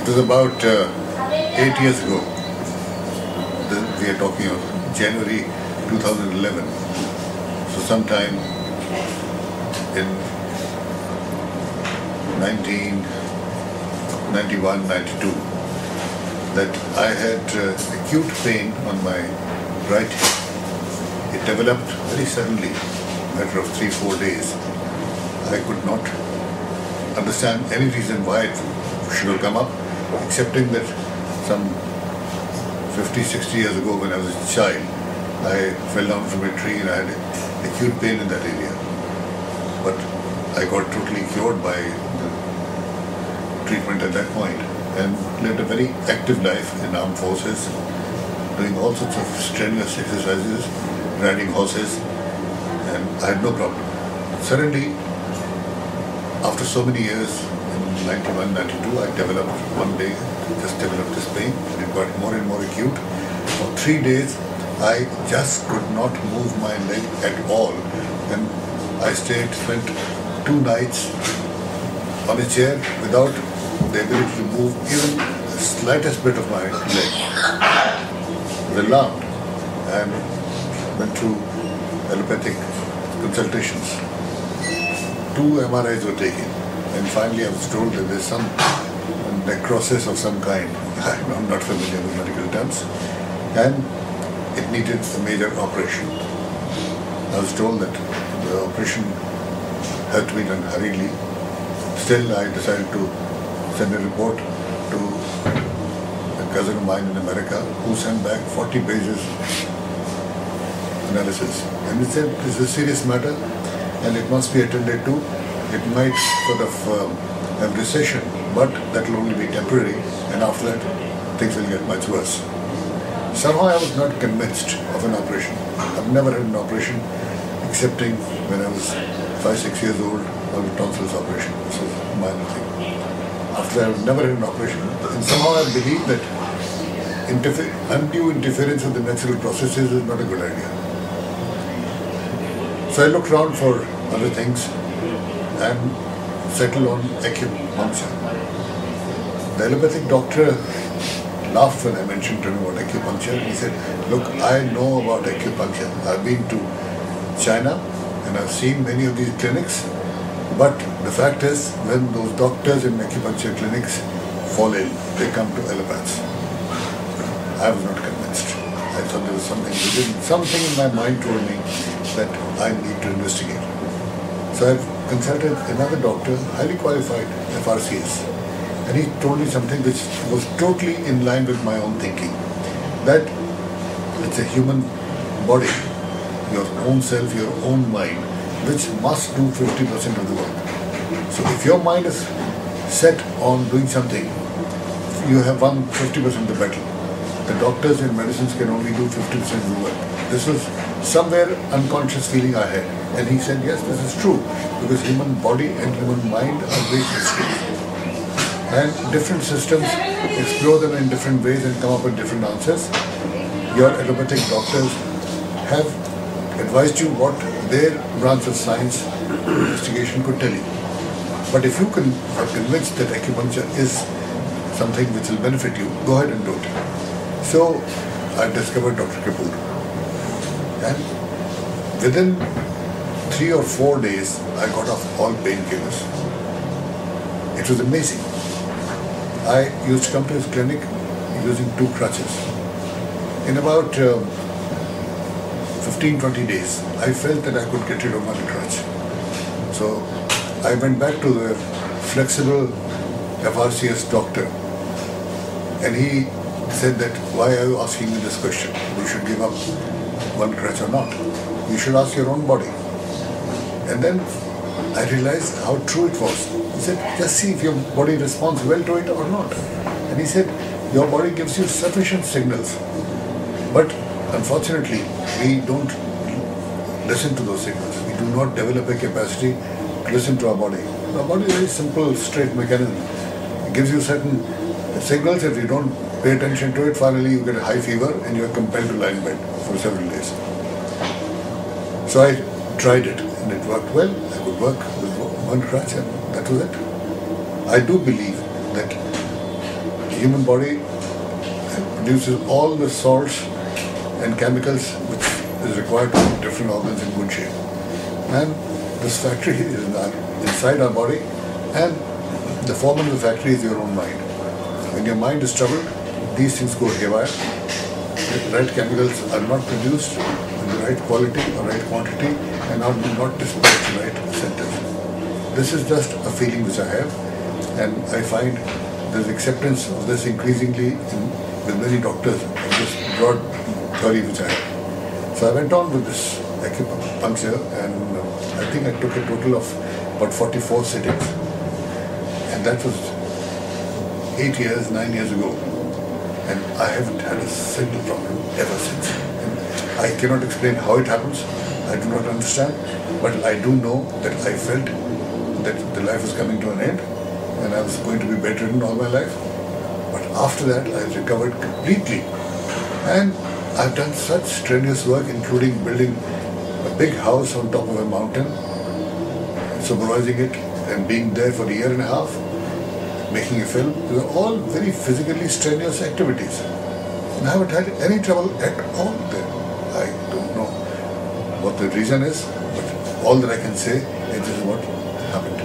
was about 8 years ago. We are talking of January 2011. So sometime in 1991, 92, that I had acute pain on my right hip. It developed very suddenly, matter of 3-4 days. I could not understand any reason why it should have come up, excepting that some 50-60 years ago when I was a child, I fell down from a tree and I had acute pain in that area. But I got totally cured by the treatment at that point and lived a very active life in armed forces, doing all sorts of strenuous exercises, riding horses, and I had no problem. Suddenly, after so many years, in 91, 92, I developed one day, just developed this pain, and it got more and more acute. For 3 days, I just could not move my leg at all, and I spent 2 nights on a chair without the ability to move even the slightest bit of my leg. I was alarmed and went through allopathic consultations. 2 MRIs were taken, and finally I was told that there's some necrosis of some kind. I'm not familiar with medical terms, and it needed a major operation. I was told that the operation had to be done hurriedly. Still, I decided to send a report to a cousin of mine in America who sent back 40 pages analysis. And he said, this is a serious matter and it must be attended to. It might sort of have recession, but that will only be temporary, and after that things will get much worse. Somehow I was not convinced of an operation. I've never had an operation excepting when I was 5-6 years old, I had a tonsils operation. This was a minor thing. After that, I've never had an operation. And somehow I believe that undue interference with the natural processes is not a good idea. So I looked around for other things and settled on acupuncture. The allopathic doctor laughed when I mentioned to him about acupuncture. He said, look, I know about acupuncture. I've been to China and I've seen many of these clinics, but the fact is, when those doctors in acupuncture clinics fall ill, they come to allopaths. I was not convinced. I thought there was something in my mind told me that I need to investigate. So I've consulted another doctor, highly qualified, FRCS, and he told me something which was totally in line with my own thinking, that it's a human body, your own self, your own mind, which must do 50% of the work. So if your mind is set on doing something, you have won 50% of the battle. The doctors in medicines can only do 50% of the work. This was somewhere unconscious feeling I had. And he said, yes, this is true, because human body and human mind are great mysteries. And different systems explore them in different ways and come up with different answers. Your allopathic doctors have advised you what their branch of science investigation could tell you. But if you are convinced that acupuncture is something which will benefit you, go ahead and do it. So I discovered Dr. Kapoor. And within 3 or 4 days, I got off all painkillers. It was amazing. I used to come to his clinic using 2 crutches. In about 15-20 days, I felt that I could get rid of my crutch. So I went back to the flexible FRCS doctor, and he said that, why are you asking me this question? You should give up one crutch or not. You should ask your own body. And then I realized how true it was. He said, just see if your body responds well to it or not. And he said, your body gives you sufficient signals. But unfortunately, we don't listen to those signals. We do not develop a capacity to listen to our body. Our body is a very simple, straight mechanism. It gives you certain signals. If you don't pay attention to it, finally you get a high fever and you are compelled to lie in bed for several days. So I tried it and it worked well. I could work with one crutch and that was it. I do believe that human body produces all the salts and chemicals which is required to keep different organs in good shape. And this factory is inside our body, and the foreman of the factory is your own mind. When your mind is troubled, these things go haywire. The right chemicals are not produced in the right quality or right quantity, and are not dispatched to right centers. This is just a feeling which I have, and I find there's acceptance of this increasingly with many doctors of this broad theory which I have. So I went on with this acupuncture, and I think I took a total of about 44 sittings, and that was 9 years ago, and I haven't had a single problem ever since. And I cannot explain how it happens. I do not understand, but I do know that I felt that the life was coming to an end, and I was going to be bedridden all my life. But after that, I recovered completely, and I've done such strenuous work, including building a big house on top of a mountain, supervising it, and being there for a year and a half, making a film. They were all very physically strenuous activities. And I haven't had any trouble at all there. I don't know what the reason is, but all that I can say is this is what happened.